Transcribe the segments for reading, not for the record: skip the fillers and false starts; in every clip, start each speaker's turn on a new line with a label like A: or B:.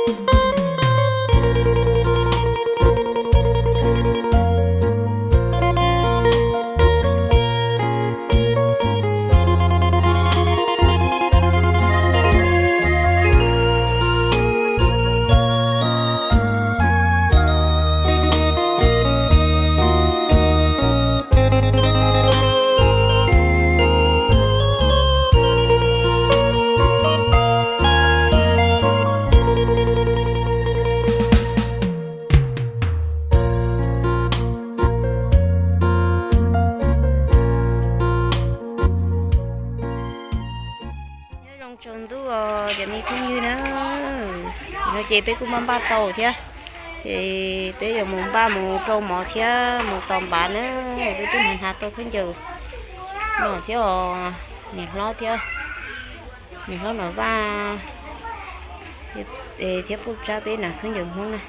A: trồng tu giờ mình cũng như nó chế bé cũng ba tàu thế thì tới giờ mùng ba mùng trâu mỏ thế mùng tầm bán nữa với chúng mình hạt tôi không giờ nó thế nhìn lo thế nhìn lo nó ba để thế phụ cha bé nào không giờ không này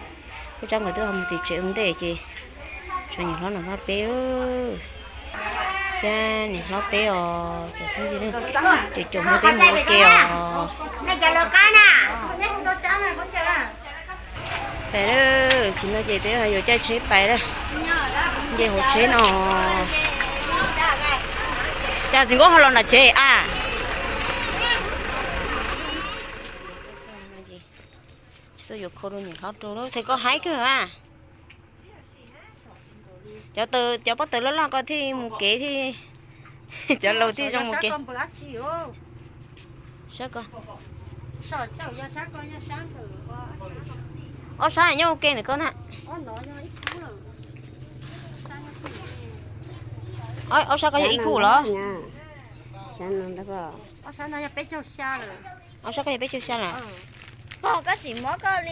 A: phụ cha người tôi không thì chuyện vấn đề gì cho nhìn lo nó ba bé cha nhìn lo bé chỉ không gì nữa chỉ trồng một cái mũ keo
B: này chờ lợn cá nè
A: phải đó chỉ nói chị bé rồi cha chế phải đó vậy hồ chế nó cha chỉ có hai lần là chế à sao giờ cô đâu nhìn khó trâu đó sẽ có hái cơ à cho bắt từ lớn coi thì một kế thì cho lâu thì trong một kế sao con sáng nhau ok này con ạ sao có ít củ đó sao có bé châu xa nè
B: có gì mới có đi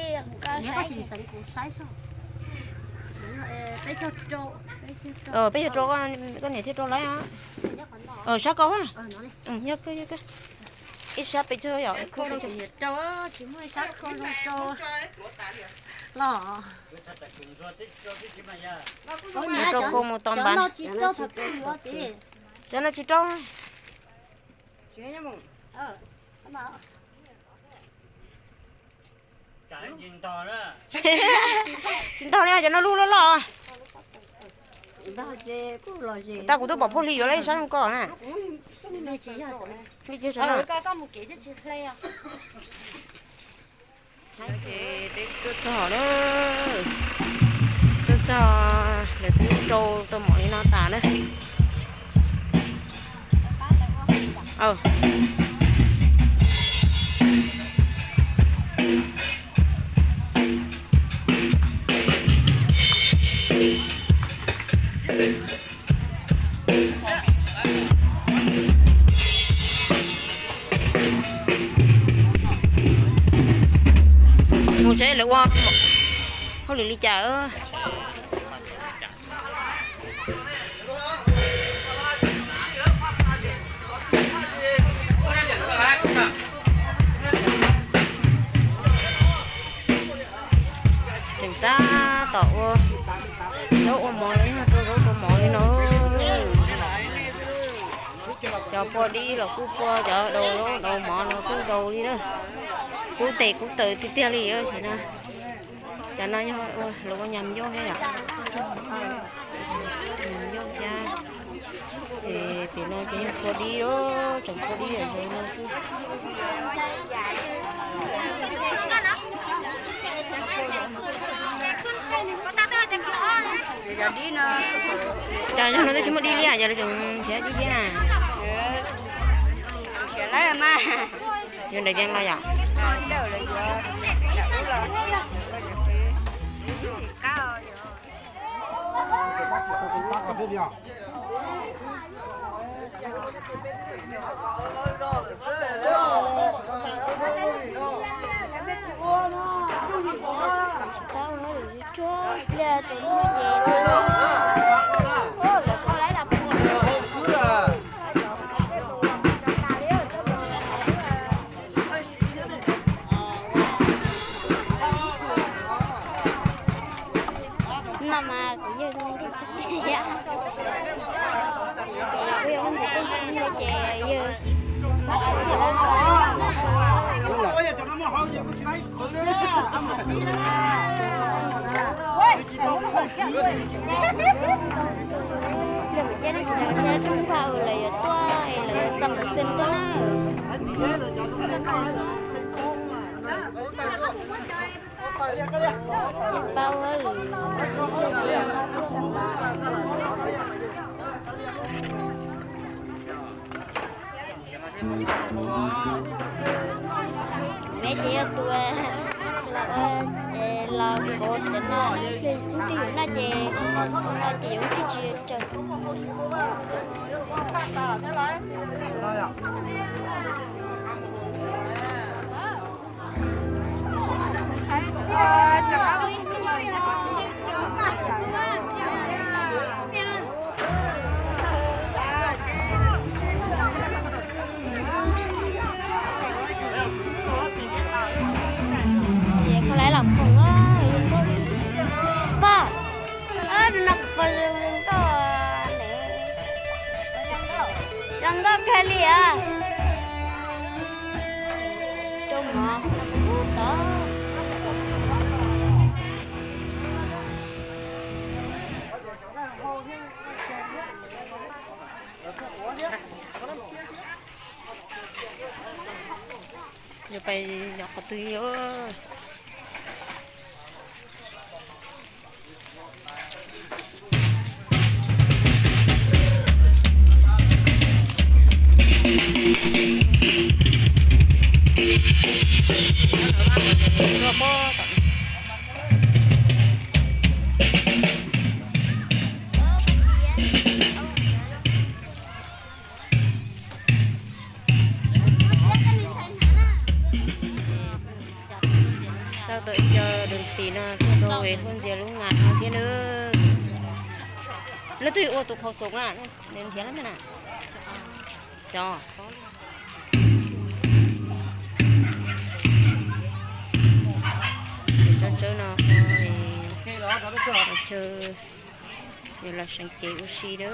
A: bé châu trâu con này thiết trâu lấy á sao có á nhớ cái ít sát bé châu rồi
B: cô đâu bị trâu chỉ mới sát cô đâu trâu lọ
A: trâu cô một tòn bán cho nó chỉ trâu chín to này cho nó lu nó lò ta cũng tôi bỏ poly vào đây sao không còn à đi chơi sao
B: có một kỹ cho chơi
A: hai cái tôi cho đó tôi cho để tôi trâu tôi mỗi nó tả nữa một sẽ lại qua không được đi chợ chúng ta tậu nấu ôm mồi đấy tôi nấu ôm mồi nó cho po đi là cứ po chợ đồ mỏ nó cứ đồ đi đó cú tệ cú tự thì tiêu đi ơi chị na cho nó nhá lúa nhầm vô hay là nhầm vô cha thì nó chỉ po đi đó chẳng po đi rồi nó chứ cho nó chỉ một đi liền giờ là chúng sẽ đi thế nào
B: sẽ lấy mà
A: nhưng đại viên lo à
B: mà cũng như vậy bây giờ mình sẽ chè như Giờ nó sẽ chơi trong vào lại toa lại sắm sinh đó nè bao ơi mẹ chị tôi là cô đến nó đi tìm nó chị giống cái chị trời có lẽ làm cùng á ba nặc vào lưng to răng đó cái gì à trong mà đó
A: giờ phải nhọc cái túi nữa sao tự chờ đường tí nó rồi con dìa lúc ngạt nó thế nữa nó tùy ô tục hậu sống là nên thế lắm thế nào cho chơi nó chơi như là sáng chế oxy đó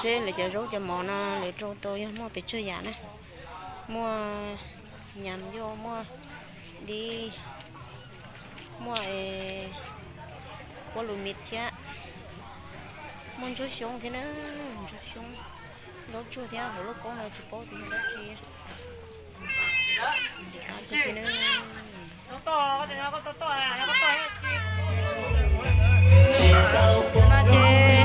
A: sẽ là chờ rốt cho món nó để trâu tôi mua bị chơi giả này mua nhầm vô mua đi mua qua lùi mít chứ mua chút xuống thế nữa chút xuống đốt chua theo hồi lúc có này chỉ có thì nó chia thế nữa nó to thì nó có to à nó có to nó chê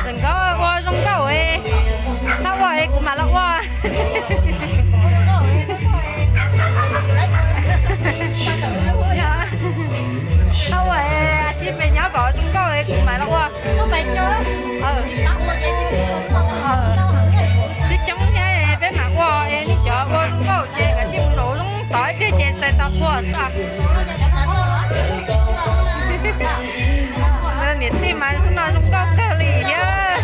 A: dừng có qua trong cầu ấy tao gọi cũng mà nó qua tao gọi chị mày nhớ bỏ trong cầu ấy cũng mà nó qua nó phải cho chứ chống thế bé mà qua em đi chợ qua trong cầu chị cả chị nổ trong tỏi cái chị sai tao qua sao nên nhiệt tim mà chúng nó không có cái gì nhá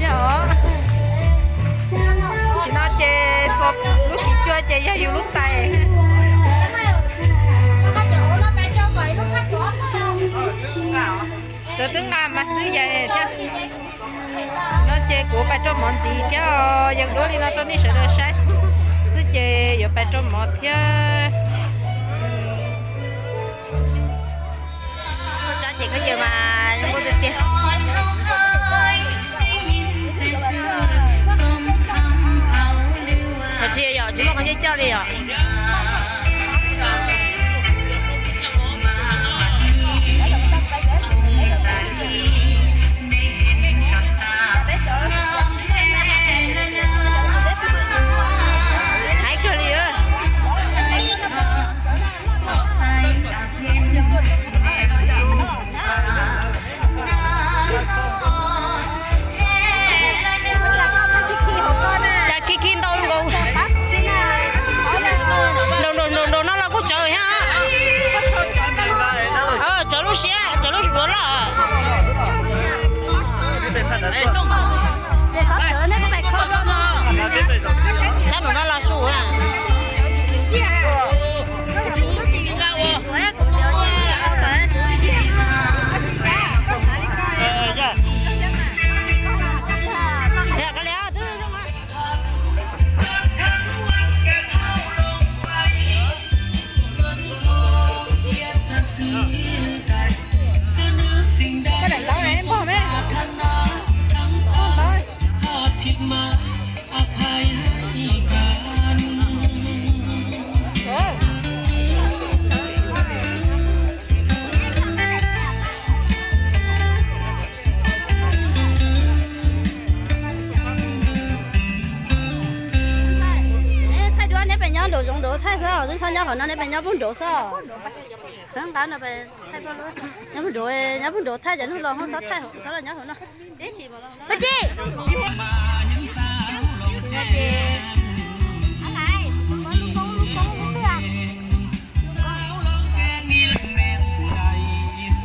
A: nhỏ chỉ nó chê sốt lúc chị chua chê giao dù lúc tay tôi tưởng làm mà cứ vậy chứ nó chê của bà cho món gì chứ dân đó đi nó cho đi sợ đời sai cứ chê giờ bà cho món chứ chị có giờ mà mua được chưa? Thật sự rồi, chúng ta có chơi đi rồi. Hãy cười đi ơi. Kiki đâu luôn.
B: ซึ่งเขาเนี่ยเขานั่นเป็นเนี่ยบุญโดซ่อทั้งการน่ะไปไทยบ่รู้เนี่ยบุญโดไทยจะนู่นลองเขาซัดไทยซัดเนี่ยเขาเนาะเด็กสิบ่ลองไปจีอะไรลูกโป่งเพื่อ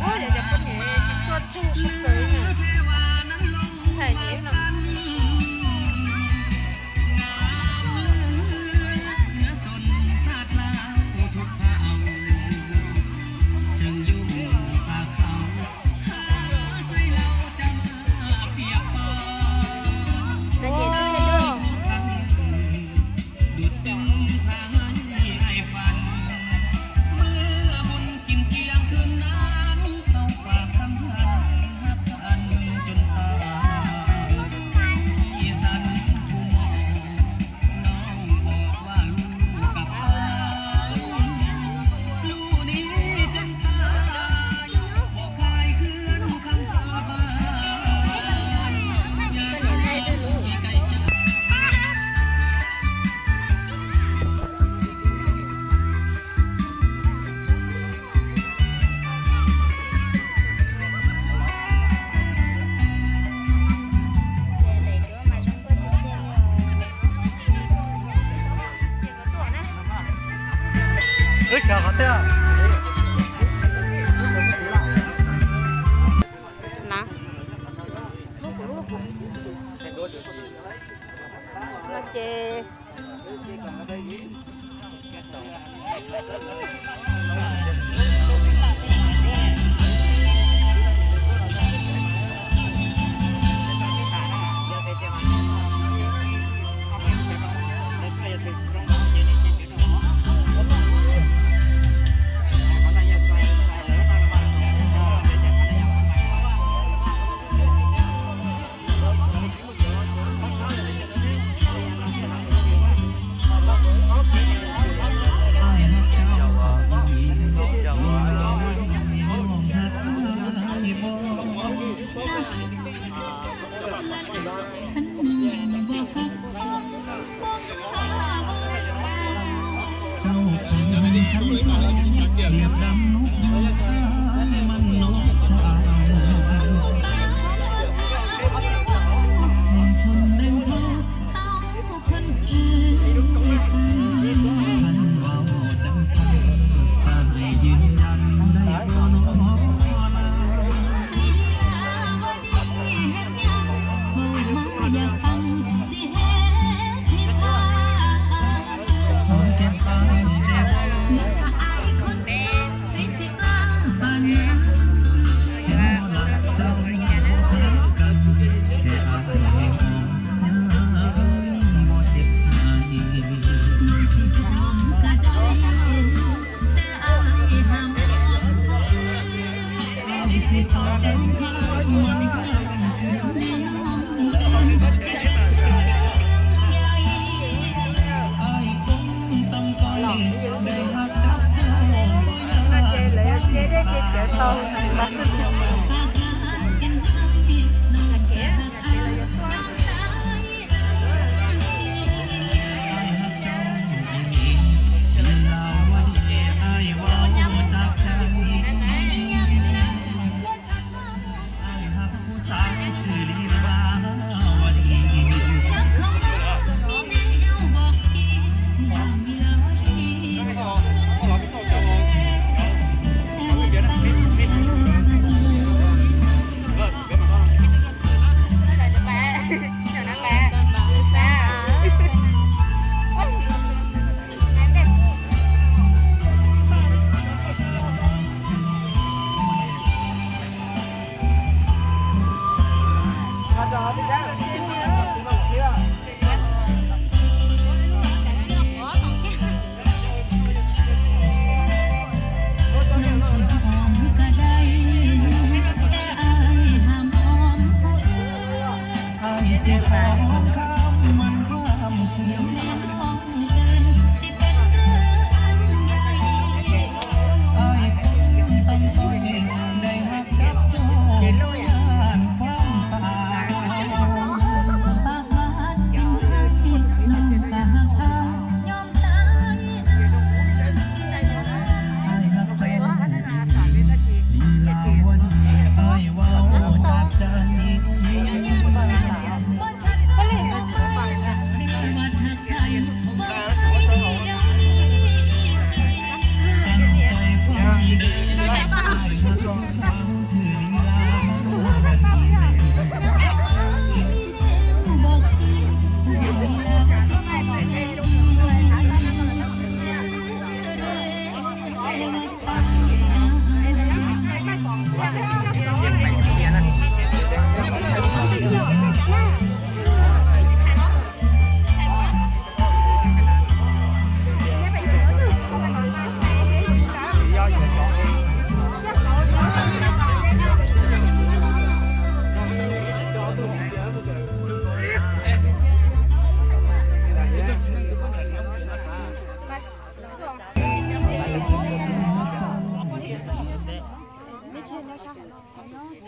B: โอ้ยเดี๋ยวจะเป็นเนี่ยจิตตัวจู้สุดเลยเนี่ยไทยนี่เนาะ
C: 小好的。
A: nè nó chê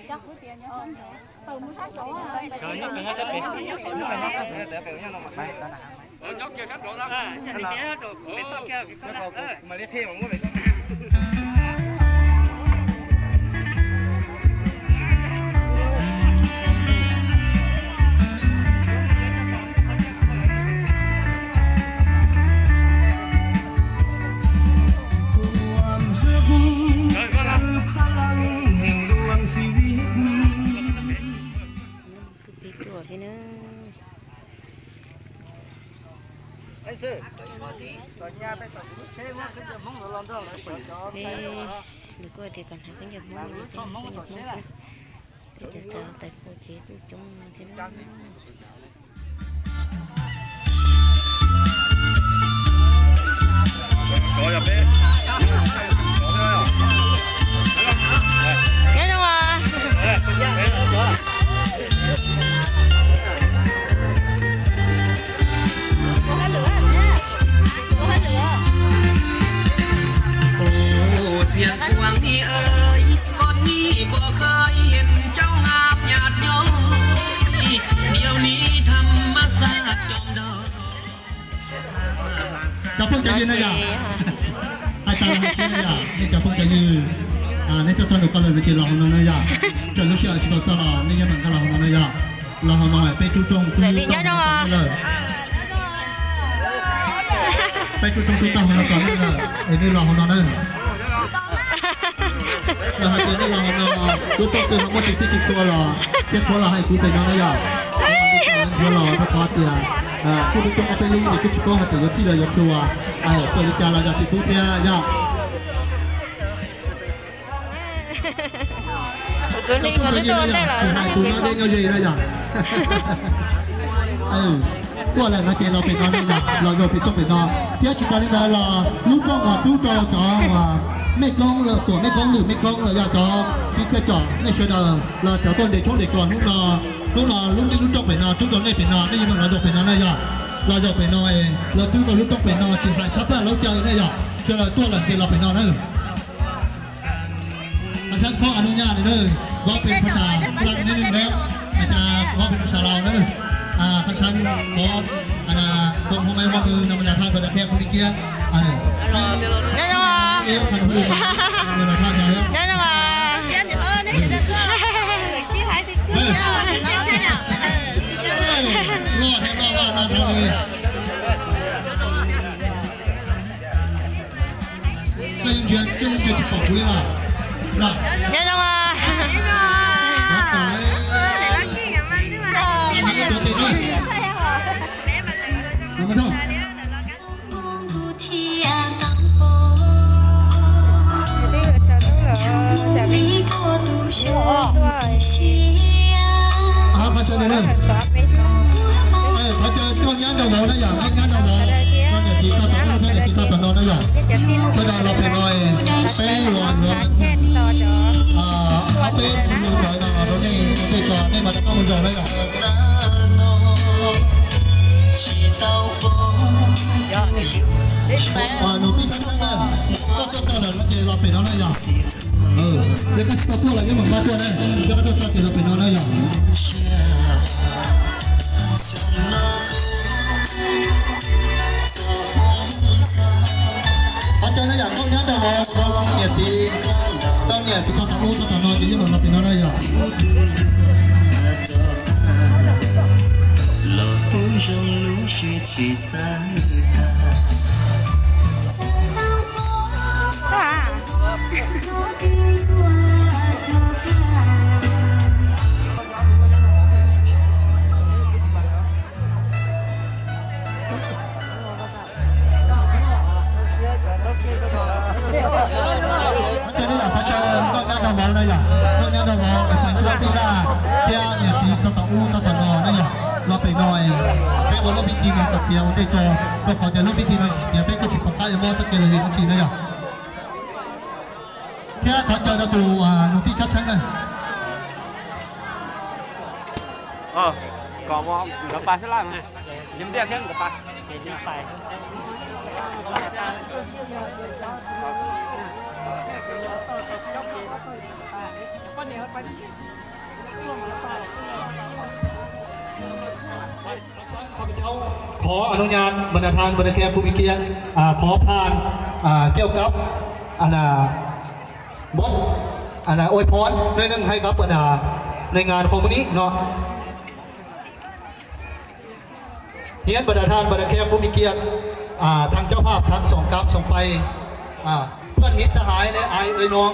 B: chắc cuối tiền nhá từ mua thắt số
C: Rồi nhóc đừng có chết kìa. Nhóc đừng có chết. Để biểu nhau nó mặt bay.
D: nhóc kia cắt đồ đó.
C: Thì kia đồ bị to kia bị to đó. Mà đi thêm mà muốn bị.
A: thế nữa
C: Anh sư, ở nhà bây giờ thế mà cái giờ mong nó làm đâu lại phải cho.
A: được rồi thì còn hai cái nhập mông nữa thì nhập mông thìจะsao tại cô chế tôi trong thế nữa
D: Rồi nhập đi.
A: nghe đâu à
E: เสียงทวงนี่เอ๋ยก่อนนี้บ่เคยเห็นเจ้าหาบหยาดย้อยเดี๋ยวนี้ธรรมศาสตร์จอมดอก
F: จะเพิ่งจะยืนนะอย่าอาจารย์ให้นะอย่านี่จะเพิ่งจะยืนนี่จะสนุกกันเลยไปกินเราของน้องนะอย่าจะรู้เชื่อชิโนซาลานี่ยังเหมือนกันเราของน้องนะอย่าเราของน้องไปจุจงจุเลยไปจุจงจุตาของเราก่อนนี่เลยไอ้นี่เราของน้องนั่นเราให้เจอนี่เราของน้องจุต้องเตือนว่าจิตที่จิตชัวร์หรอเจ้าชัวร์เราให้กูเป็นน้องนะอย่าชัวร์หรอพระคอเตียคุณต้องเอาไปลุงอีกคุณชิโก้มาถึงยศที่เลยยศชัวร์ตัวลิจาเราจะติดทุกเนี้ยย่า
A: cứ đi mà nó trôn đây là
F: hai tụi nó đến nhau gì đây nhởตัวอะไรนะเจเราเป็นน้องนี่นะเราโยเป็นต้องเป็นน้องเที่ยวชิตานี่ได้ละลูกจ้องว่าจู้จอจ่อว่าไม่กล้องเลยตัวไม่กล้องหรือไม่กล้องเลยอย่าจ่อที่จะจ่อไม่ช่วยเราเราแต่ต้นเด็กช่วงเด็กก่อนลูกนอลูกนี่ลูกจ้องเป็นนอจู้จอไม่เป็นนอนี่ยังเราโยเป็นน้องได้ย่าเราโยเป็นน้องเองเราจู้จอลูกจ้องเป็นนอจิตหายชับแล้วเราเจอได้ย่าเชื่อเราตัวหลังเจเราเป็นน้องนั่นฉันขออนุญาตเลยว่าเป็นภาษาฝรั่งนิดนึงแล้วอาจารย์ว่าเป็นภาษาลาวนั่นท่านฉันขอคงไม่ว่ามือนำมาทางประเทศคนที่เกี้ยเอวขันหูมาเวลาท่านมาแล้วเรอดให้รอดว่าเราทำเลยก็ยังเชื่อที่ปอกคุยล่ะล่ะ
A: nghe đâu à
F: bắt tới anh hãy đồ tiền thôi đúng không phải chơi này phải chơi con nhá đầu đó giờ anh nhá đầu đó con để chỉ tao tao sẽ để chỉ tao tao nó giờ bây giờเราไปหน่อยไปหวานเนาะเอาไปดูหน่อยนะเราได้ได้จอดได้มาจะเข้ามาจอดได้หรอหนูที่ทั้งนั้นก็เลยเราเป็นน้องได้ยังเดี๋ยวก็จะตัวอะไรไม่เหมือนกันตัวนั้นเดี๋ยวก็จะเราเป็นน้องได้ยังอาจารย์อยากเข้าย้ำดาวเขาเนี่ยที่ต้องเนี่ยที่เขาทำรู้เขาทำนอนที่เหมือนเราเป็นน้องได้ยัง
E: 老不容露水去再大。เดี๋ยวได้จอก็ขอจะเริ่มพิธีมาเดี๋ยวไปก็ฉิบปากกาอย่างมอจะเกลือเลยจริงนะอย่าแค่ขอเจอตัวหนุ่มที่ชัดชัดเลย
D: ก่อมองกับปลาสลัดไงยิ้มเรียกแค่กับปลายิ้มไป
F: ขออนุญาตบรรดาท่านบรรดาแขกผู้มีเกียรติขอผ่านเกี่ยวกับบทอวยพรด้วยนึงให้กับบรรดาในงานของวันนี้เนาะเฮียนบรรดาท่านบรรดาแขกผู้มีเกียรติทางเจ้าภาพทางส่งกราฟส่งไฟเพื่อนมิตรสหายและไอ้เอ้ยน้อง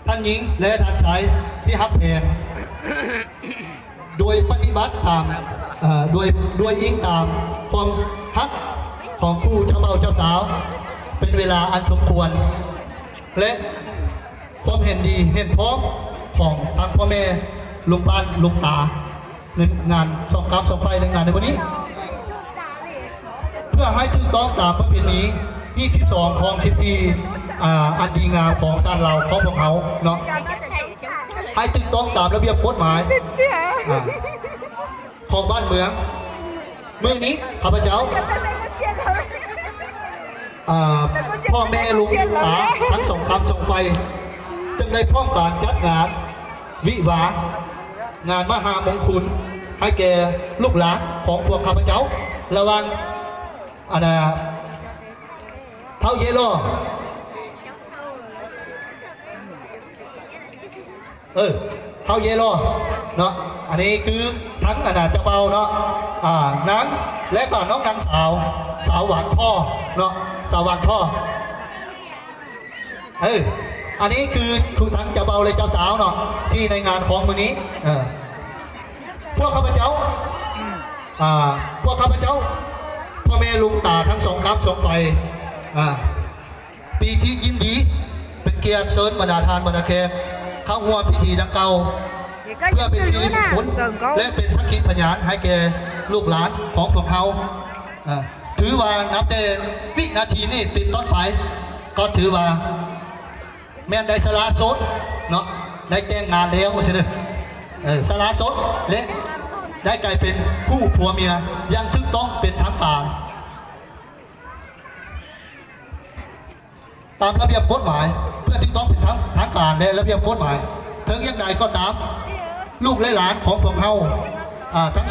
F: ท่านหญิงและท่านชายที่ฮับเพลงโดยปฏิบัติตามโดยอิงตามความฮักของคู่เจ้าบ่าวเจ้าสาวเป็นเวลาอันสมควรและความเห็นดีเห็นพ้องของทางพ่อแม่ลุงปานลุงตาในงานส่งกราฟส่งไฟในงานในวันนี้เพื่อให้ถูกต้องตามประเพณี22ของ14อันดีงามของชาติเราของพวกเขาเนาะให้ถูกต้องตามระเบียบกฎหมายของบ้านเมืองนี้ข้าพเจ้าพ่อแม่ลุงตาทั้งสองคำสองไฟจึงได้พร้อมการจัดงานวิวางานมหามงคลให้แก่ลูกหลานของพวกข้าพเจ้าระวังเท้าเยโลเท้าเยโลเนาะอันนี้คือทั้งเจ้าเบาเนาะนางและก็น้องนางสาวหวานพ่อเนาะสาวหวานพ่ออันนี้คือทั้งเจ้าเบาและเจ้าสาวเนาะที่ในงานของมื้อนี้พวกข้าพเจ้าพ่อแม่ลุงตาทั้งสองครับสองไฟปีที่ยินดีเป็นเกียรติเชิญบรรดาทานบรรดาแขกเข้าร่วมพิธีดังเก่าเพื่อเป็นสิริมงคลและเป็นสักขีพยานให้แก่ลูกหลานของพวกเขาถือว่านับแต่วินาทีนี้เป็นต้นไปก็ถือว่าแม่นได้สละโสดเนาะได้แต่งงานแล้วใช่ไหมสละโสดและได้กลายเป็นคู่ผัวเมียยังถูกต้องเป็นทางการตามระเบียบกฎหมายเพื่อถูกต้องเป็นทางการและระเบียบกฎหมายถึงอย่างไรก็ตามลูกและหลานของพวกเขาทั้ง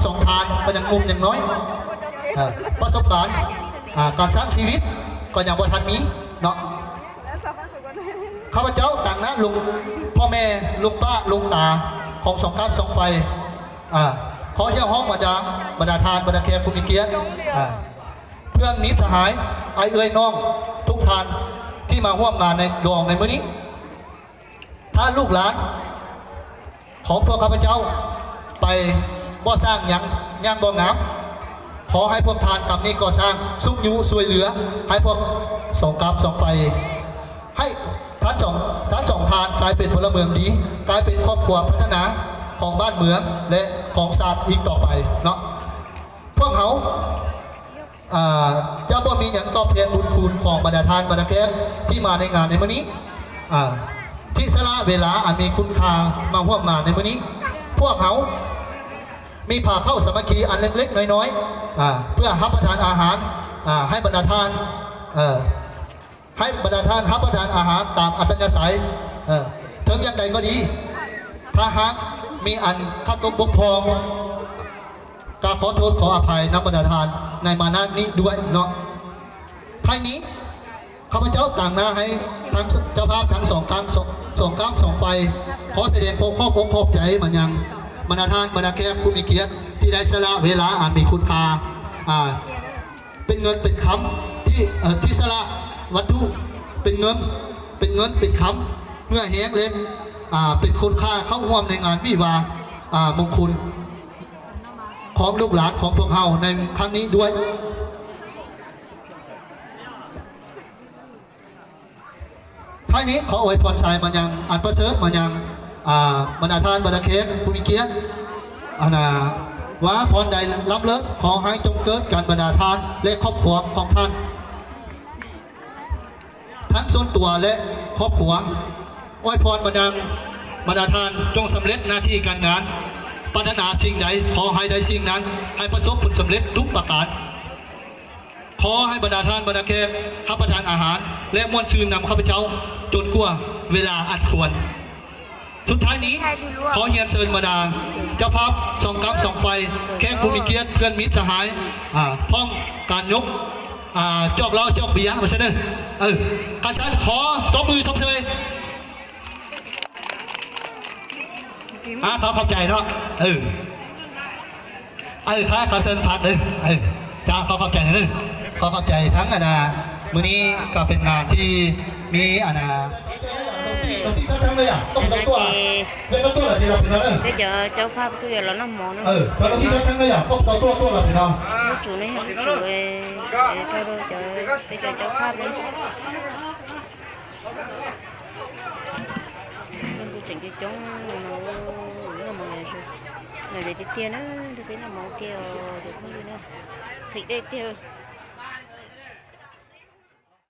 F: สองทานก็ยังงุมอย่างน้อยประสบการณ์การสร้างชีวิตก็ยังบ่ทันมีเนาะข้าพเจ้าต่างนะลุงพ่อแม่ลุงป้าลุงตาของสองข้ามสองไฟขอเที่ยวห้องบรรดาทานบรรดาแขกผู้มีเกียรติเพื่อนมิตรสหายไอ้เอ้ยน้องทุกท่านที่มาร่วมงานในดวงในมื้อนี้ถ้าลูกหลานของพวกข้าพเจ้าไปบ่สร้างยังบ่งามขอให้พวกทานกรรมนี้ก่อสร้างสุขยุช่วยเหลือให้พวกสองกรรมสองไฟให้ท่านสองทานกลายเป็นพลเมืองดีกลายเป็นครอบครัวพัฒนาของบ้านเมืองและของศาสตร์อีกต่อไปเนาะพวกเขาจะบ่มีอย่างตอบแทนบุญคุณของบรรดาทานบรรดาแขกที่มาในงานในมื้อนี้ที่สละเวลาอันมีคุณค่ามาร่วมงานในมื้อนี้พวกเขามีผ่าเข้าสามัคคีอันเล็กๆน้อยๆเพื่อรับประทานอาหารให้บรรดาทานรับประทานอาหารตามอัตยาศัยถึงอย่างใดก็ดีถ้าหากมีอันขัดตกบกพร่องก็ขอโทษขออภัยนับบรรดาทานในมานานี้ด้วยเนาะท้ายนี้ข้าพเจ้าต่างนะให้ทั้งเจ้าภาพทั้งสองข้ามสองไฟขอแสดงความขอบใจมายังบรรดาทานบรรดาแขกผู้มีเกียรติที่ได้สละเวลาอันมีคุณค่าเป็นเงินเป็นคำที่สละวัตถุเป็นเงินเป็นคำเมื่อแห้งเล็กเป็นคุณค่าเข้าร่วมในงานวิวามงคลของลูกหลานของพวกเราในครั้งนี้ด้วยท้ายนี้ขออวยพรชายมายังอันประเสริฐมายังบรรดาทานบรรดาแขกผู้มีเกียรติว่าพรใดรับเลิศขอให้จงเกิดการบรรดาทานและครอบครัวของท่านทั้งส่วนตัวและครอบครัวอวยพรมายังบรรดาทานจงสำเร็จหน้าที่การงานปรารถนาสิ่งใดขอให้ได้สิ่งนั้นให้ประสบผลสำเร็จทุกประการ ขอให้บรรดาท่านบรรดาแขกรับประทานอาหาร และมวลชื่นนำข้าพเจ้าจนกว่าเวลาอันควร สุดท้ายนี้ขอเฮียนเชิญบรรดาเจ้าภาพสองกัมสองไฟแขกผู้มีเกียรติเพื่อนมิตรสหายพร้อมการยกจอกเหล้าจอกเบียร์มาเสนอการฉันขอตบมือชมเชยเขาเข้าใจเนาะข้าเขาเชิญพัดจ้าเขาเข้าใจเลยเขาเข้าใจทั้งมื้อนี้ก็เป็นงานที่มีทั้งเลยต้องเป็นตัวเดี๋ยวตัวอะไรที่เราเป็นนั่น
A: bây giờ cháu pháp bây giờ là nó mòn nó
F: แล้วที่ทั้งเลยต้องตัวอะไรเนาะ
A: nó chủ này không chủ cho đôi chờ bây giờ cháu pháp đấy nên tôi chỉnh cái chống nó mòn này rồi để tiếp theo nó tôi thấy là màu kia được không nữa thịt đây theo